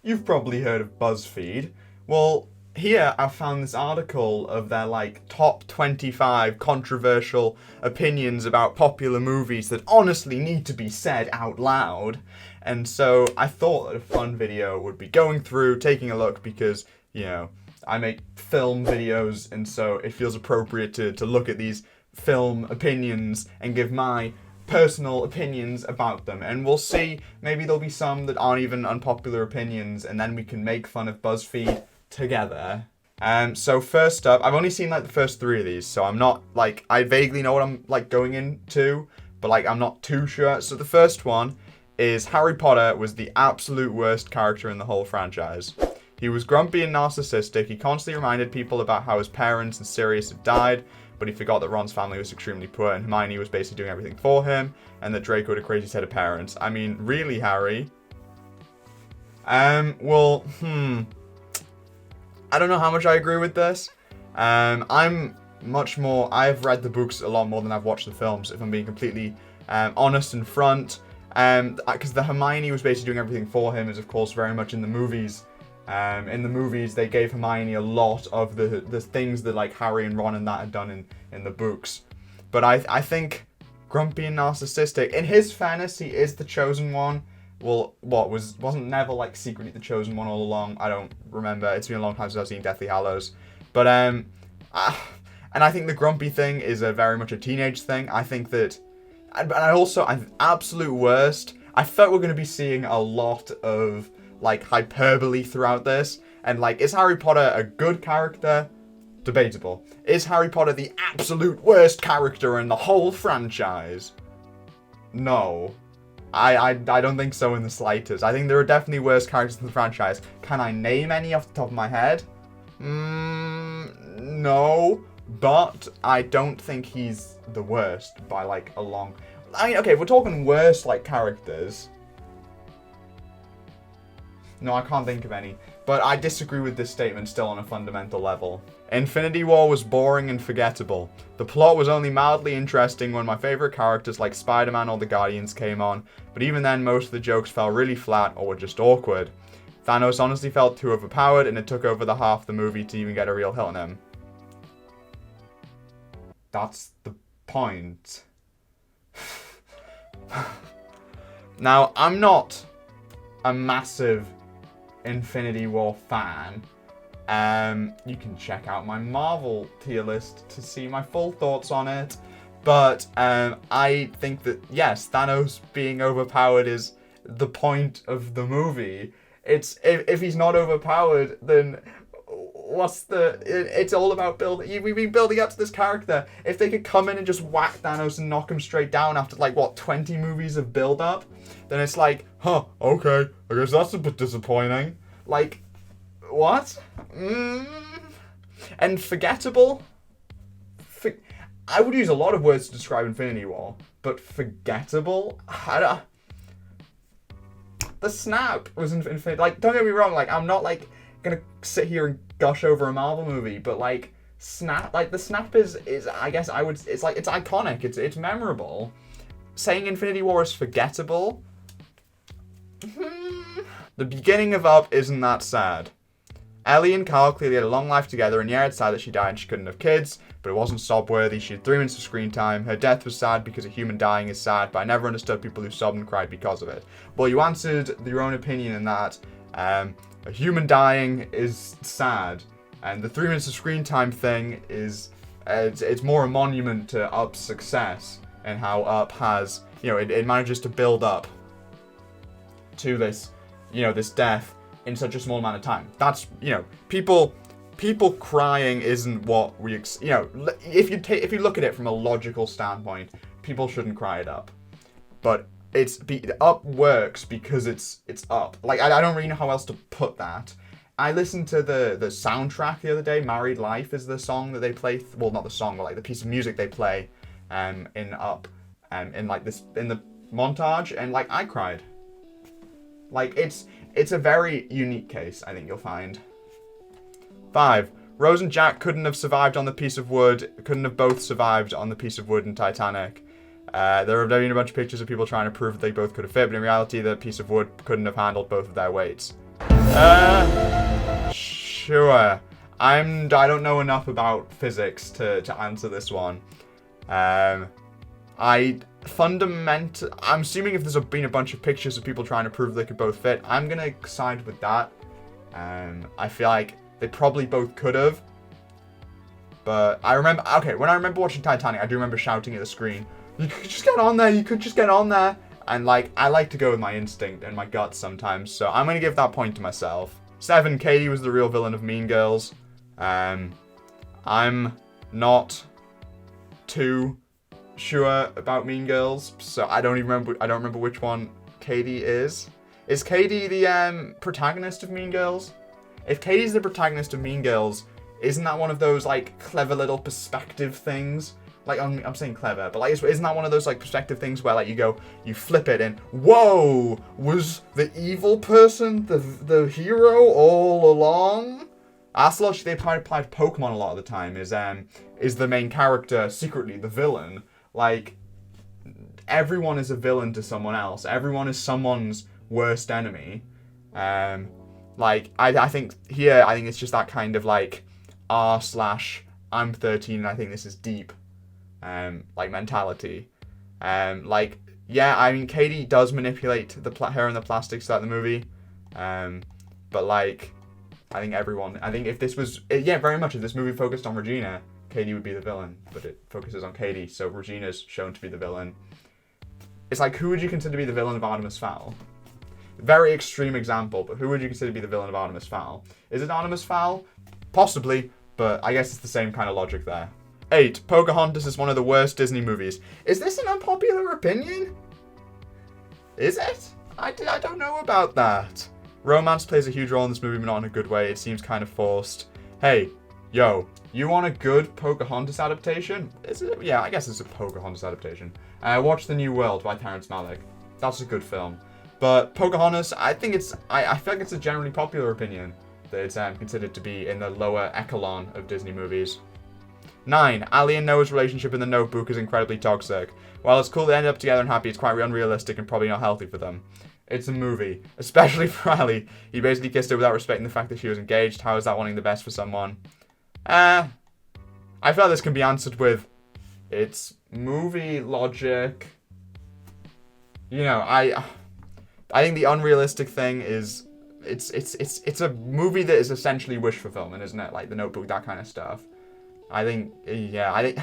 You've probably heard of Buzzfeed. Well, here I found this article of their top 25 controversial opinions about popular movies that honestly need to be said out loud. And so I thought that a fun video would be going through, taking a look, because, I make film videos, and so it feels appropriate to look at these film opinions and give my personal opinions about them. And we'll see, maybe there'll be some that aren't even unpopular opinions, and then we can make fun of BuzzFeed together. So first up, I've only seen the first 3 of these, so I'm not I vaguely know what I'm going into, but I'm not too sure. So the first one is Harry Potter was the absolute worst character in the whole franchise. He was grumpy and narcissistic. He constantly reminded people about how his parents and Sirius had died, but he forgot that Ron's family was extremely poor and Hermione was basically doing everything for him, and that Draco had a crazy set of parents. I mean, really, Harry? I don't know how much I agree with this. I've read the books a lot more than I've watched the films, if I'm being completely honest and front. Because the Hermione was basically doing everything for him is, of course, very much in the movies. In the movies, they gave Hermione a lot of the things that Harry and Ron and that had done in the books. But I think grumpy and narcissistic. In his fairness, he is the chosen one. Well, wasn't Neville secretly the chosen one all along? I don't remember. It's been a long time since I've seen Deathly Hallows. But and I think the grumpy thing is very much a teenage thing. I think that, and I also, absolute worst. I felt we're going to be seeing a lot of hyperbole throughout this, and is Harry Potter a good character? Debatable. Is Harry Potter the absolute worst character in the whole franchise? No. I don't think so in the slightest. I think there are definitely worse characters in the franchise. Can I name any off the top of my head? No. But I don't think he's the worst by a long... I mean, okay, if we're talking worst characters... No, I can't think of any. But I disagree with this statement still on a fundamental level. Infinity War was boring and forgettable. The plot was only mildly interesting when my favourite characters like Spider-Man or the Guardians came on, but even then most of the jokes fell really flat or were just awkward. Thanos honestly felt too overpowered, and it took over the half of the movie to even get a real hit on him. That's the point. Now, I'm not a massive Infinity War fan. You can check out my Marvel tier list to see my full thoughts on it. But I think that, yes, Thanos being overpowered is the point of the movie. It's if he's not overpowered, then it's all about building. We've been building up to this character. If they could come in and just whack Thanos and knock him straight down after 20 movies of build up, then it's okay, I guess that's a bit disappointing. What? And forgettable? I would use a lot of words to describe Infinity War, but forgettable? The snap was Infinity. Don't get me wrong. I'm not gonna sit here and gush over a Marvel movie, but snap. The snap is I guess I would. It's it's iconic. It's memorable. Saying Infinity War is forgettable. The beginning of Up isn't that sad. Ellie and Carl clearly had a long life together, and yeah, it's sad that she died and she couldn't have kids, but it wasn't sob-worthy. She had 3 minutes of screen time. Her death was sad because a human dying is sad, but I never understood people who sobbed and cried because of it. Well, you answered your own opinion in that a human dying is sad, and the 3 minutes of screen time thing is it's more a monument to Up's success and how Up has, it manages to build up to this, this death in such a small amount of time. That's, people crying isn't what we, if you look at it from a logical standpoint, people shouldn't cry it Up. But Up works because it's Up. I don't really know how else to put that. I listened to the soundtrack the other day. Married Life is the song that they play. Well, not the song, but the piece of music they play in Up, in the montage, and I cried. It's a very unique case, I think you'll find. 5. Rose and Jack couldn't have survived on the piece of wood. Couldn't have both survived on the piece of wood in Titanic. There have been a bunch of pictures of people trying to prove that they both could have fit, but in reality, the piece of wood couldn't have handled both of their weights. Sure. I don't know enough about physics to answer this one. I'm assuming if there's been a bunch of pictures of people trying to prove they could both fit, I'm gonna side with that. I feel like they probably both could have. But when I remember watching Titanic, I do remember shouting at the screen, "You could just get on there, you could just get on there." And like, I like to go with my instinct and my gut sometimes, so I'm gonna give that point to myself. 7, Katie was the real villain of Mean Girls. I'm not too sure about Mean Girls, so I don't remember which one Katie is. Is Katie the protagonist of Mean Girls? If Katie's the protagonist of Mean Girls, isn't that one of those like clever little perspective things? Like I'm saying clever, but like isn't that one of those like perspective things where like you flip it and whoa, was the evil person the hero all along? That's the logic they apply to Pokemon a lot of the time. Is the main character secretly the villain? Like everyone is a villain to someone else. Everyone is someone's worst enemy. Like I think it's just that kind of like r/I'm 13 and I think this is deep. Like mentality. Like yeah, I mean Katie does manipulate her and the plastics throughout the movie. But like I think if this was very much if this movie focused on Regina, Katie would be the villain, but it focuses on Katie, so Regina's shown to be the villain. It's like, who would you consider to be the villain of Artemis Fowl? Very extreme example, but who would you consider to be the villain of Artemis Fowl? Is it Artemis Fowl? Possibly, but I guess it's the same kind of logic there. 8. Pocahontas is one of the worst Disney movies. Is this an unpopular opinion? Is it? I don't know about that. Romance plays a huge role in this movie, but not in a good way. It seems kind of forced. Hey, yo, you want a good Pocahontas adaptation? Is it? Yeah, I guess it's a Pocahontas adaptation. Watch The New World by Terrence Malick. That's a good film. But Pocahontas, I feel like it's a generally popular opinion that it's considered to be in the lower echelon of Disney movies. 9. Ali and Noah's relationship in The Notebook is incredibly toxic. While it's cool they ended up together and happy, it's quite unrealistic and probably not healthy for them. It's a movie, especially for Ali. He basically kissed her without respecting the fact that she was engaged. How is that wanting the best for someone? I feel like this can be answered with, it's movie logic. You know, I think the unrealistic thing is, it's a movie that is essentially wish fulfillment, isn't it? Like The Notebook, that kind of stuff. I think this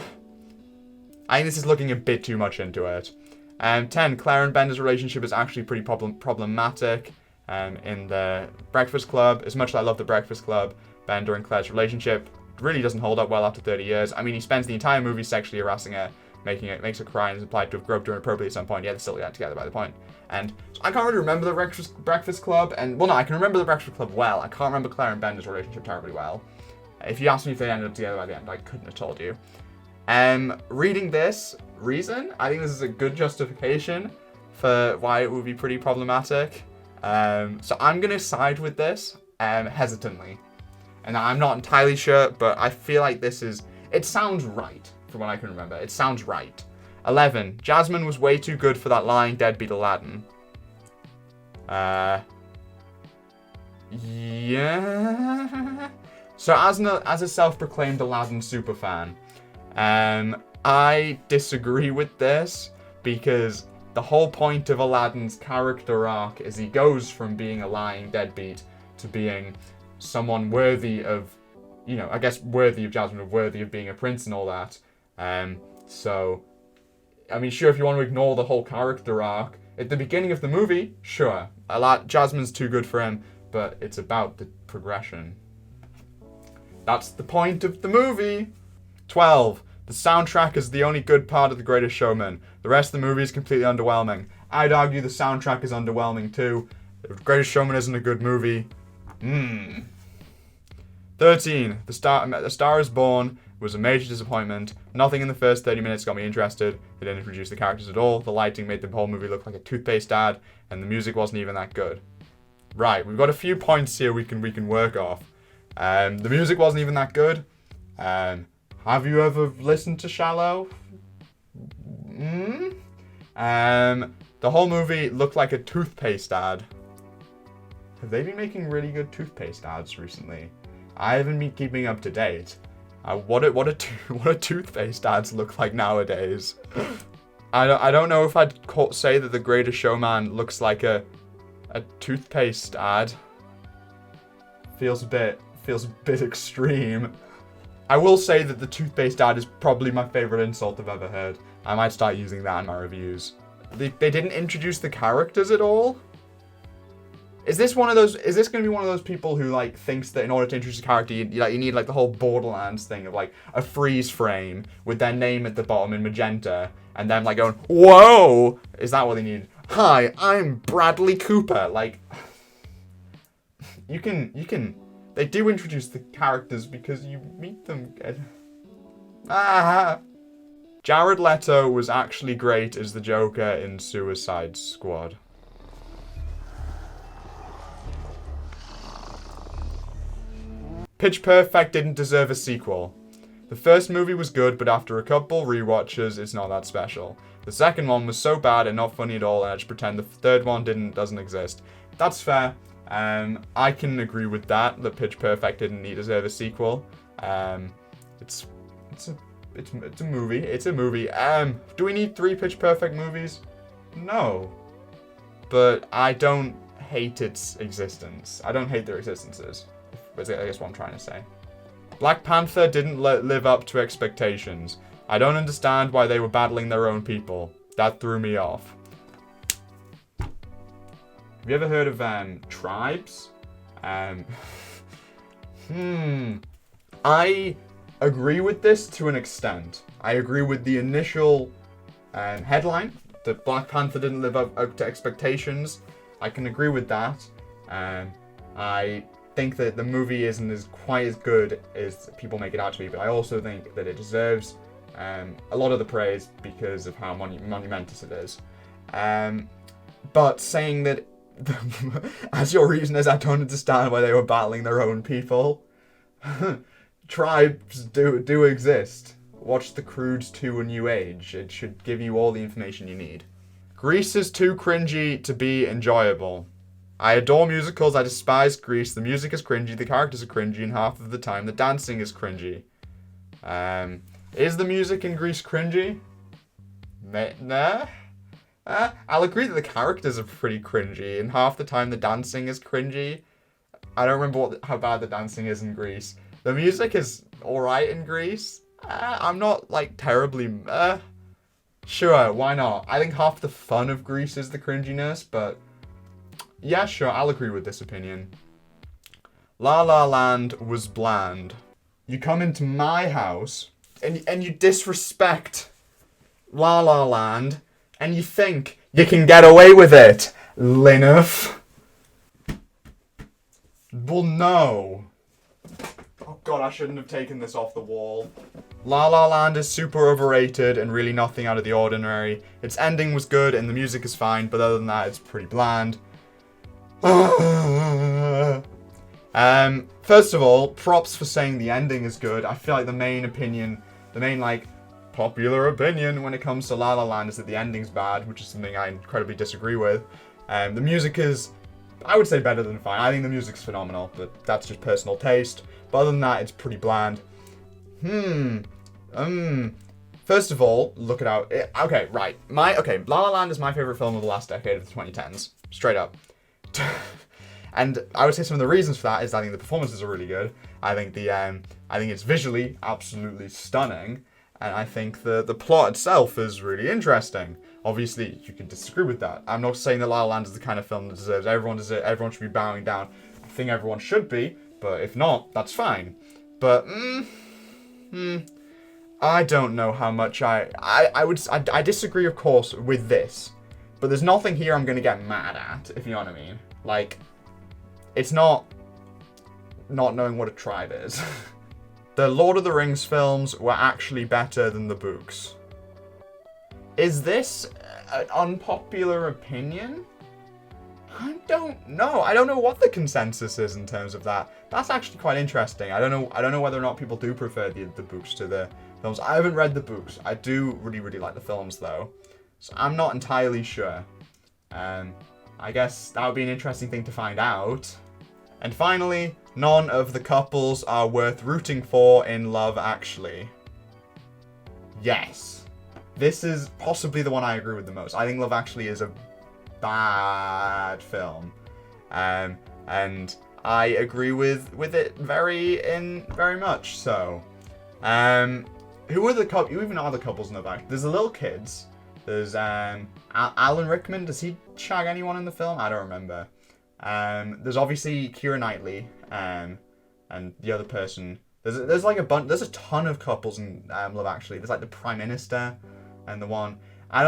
is looking a bit too much into it. 10. Claire and Bender's relationship is actually pretty problematic in The Breakfast Club. As much as I love The Breakfast Club, Bender and Claire's relationship really doesn't hold up well after 30 years. I mean, he spends the entire movie sexually harassing her, makes her cry, and is implied to have groped her inappropriately at some point. Yeah, they're still together by the point. And so I can't really remember The Breakfast Club, I can remember The Breakfast Club well. I can't remember Claire and Bender's relationship terribly well. If you asked me if they ended up together by the end, I couldn't have told you. Reading this reason, I think this is a good justification for why it would be pretty problematic. So I'm going to side with this hesitantly. And I'm not entirely sure, but I feel like it sounds right from what I can remember. It sounds right. 11. Jasmine was way too good for that lying deadbeat Aladdin. Yeah. So as a self-proclaimed Aladdin superfan, I disagree with this because the whole point of Aladdin's character arc is he goes from being a lying deadbeat to being someone worthy of, I guess worthy of Jasmine, worthy of being a prince and all that. So, I mean, sure, if you want to ignore the whole character arc, at the beginning of the movie, sure, Jasmine's too good for him, but it's about the progression. That's the point of the movie. 12. The soundtrack is the only good part of The Greatest Showman. The rest of the movie is completely underwhelming. I'd argue the soundtrack is underwhelming too. The Greatest Showman isn't a good movie. 13. The Star is Born was a major disappointment. Nothing in the first 30 minutes got me interested. They didn't introduce the characters at all. The lighting made the whole movie look like a toothpaste ad, and the music wasn't even that good. Right, we've got a few points here we can work off. The music wasn't even that good. Have you ever listened to Shallow? The whole movie looked like a toothpaste ad. Have they been making really good toothpaste ads recently? I haven't been keeping up to date. What do toothpaste ads look like nowadays? I don't know if I'd say that The Greatest Showman looks like a toothpaste ad. Feels a bit extreme. I will say that the toothpaste ad is probably my favorite insult I've ever heard. I might start using that in my reviews. They didn't introduce the characters at all? Is this going to be one of those people who, like, thinks that in order to introduce a character, you need, like, the whole Borderlands thing of, like, a freeze frame with their name at the bottom in magenta, and then, like, going, whoa! Is that what they need? Hi, I'm Bradley Cooper. Like, they do introduce the characters because you meet them. Jared Leto was actually great as the Joker in Suicide Squad. Pitch Perfect didn't deserve a sequel. The first movie was good, but after a couple rewatches, it's not that special. The second one was so bad and not funny at all, and I just pretend the third one doesn't exist. That's fair. I can agree with that Pitch Perfect didn't deserve a sequel. It's a movie. It's a movie. Do we need 3 Pitch Perfect movies? No. But I don't hate its existence. I don't hate their existences. I guess what I'm trying to say. Black Panther didn't live up to expectations. I don't understand why they were battling their own people. That threw me off. Have you ever heard of tribes? I agree with this to an extent. I agree with the initial headline that Black Panther didn't live up to expectations. I can agree with that. I think that the movie isn't quite as good as people make it out to be, but I also think that it deserves a lot of the praise because of how monumentous it is. But saying that as your reason is I don't understand why they were battling their own people. Tribes do exist. Watch The Croods 2: A New Age. It should give you all the information you need. Grease is too cringy to be enjoyable. I adore musicals, I despise Grease. The music is cringy, the characters are cringy, and half of the time the dancing is cringy. Is the music in Grease cringy? Nah. I'll agree that the characters are pretty cringy, and half the time the dancing is cringy. I don't remember how bad the dancing is in Grease. The music is alright in Grease. I'm not, like, terribly... Sure, why not? I think half the fun of Grease is the cringiness, but... Yeah, sure, I'll agree with this opinion. La La Land was bland. You come into my house, and you disrespect La La Land, and you think you can get away with it, Linus. Well, no. Oh god, I shouldn't have taken this off the wall. La La Land is super overrated and really nothing out of the ordinary. Its ending was good and the music is fine, but other than that, it's pretty bland. First of all, props for saying the ending is good. I feel like the main popular opinion when it comes to La La Land is that the ending's bad, which is something I incredibly disagree with. The music is, I would say, better than fine. I think the music's phenomenal, but that's just personal taste. But other than that, it's pretty bland. First of all, look it out. Okay, right. La La Land is my favorite film of the last decade of the 2010s. Straight up. And I would say some of the reasons for that is I think the performances are really good. I think it's visually absolutely stunning, and I think the plot itself is really interesting. Obviously, you can disagree with that. I'm not saying that La La Land is the kind of film that deserves everyone should be bowing down. I think everyone should be, but if not, that's fine. But I don't know how much I disagree, of course, with this. But there's nothing here I'm going to get mad at, if you know what I mean. Like, it's not knowing what a tribe is. The Lord of the Rings films were actually better than the books. Is this an unpopular opinion? I don't know. I don't know what the consensus is in terms of that. That's actually quite interesting. I don't know whether or not people do prefer the books to the films. I haven't read the books. I do really, really like the films, though. So I'm not entirely sure. I I guess that would be an interesting thing to find out. And finally, none of the couples are worth rooting for in Love Actually. Yes. This is possibly the one I agree with the most. I think Love Actually is a bad film. And I agree with it very much so. Who are the couple? You even know the couples in the back. There's the little kids. There's Alan Rickman. Does he shag anyone in the film? I don't remember. There's obviously Keira Knightley. And the other person. There's like a bunch. There's a ton of couples in Love Actually. There's like the Prime Minister and the one. I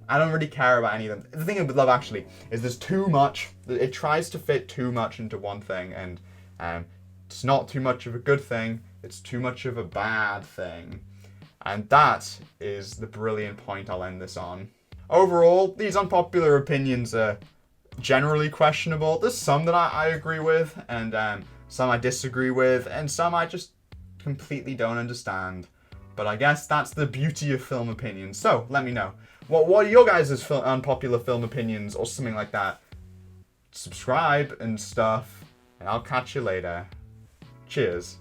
don't really care about any of them. The thing with Love Actually is there's too much. It tries to fit too much into one thing, and it's not too much of a good thing. It's too much of a bad thing. And that is the brilliant point I'll end this on. Overall, these unpopular opinions are generally questionable. There's some that I agree with, and some I disagree with, and some I just completely don't understand. But I guess that's the beauty of film opinions. So, let me know. What are your guys' unpopular film opinions or something like that? Subscribe and stuff, and I'll catch you later. Cheers.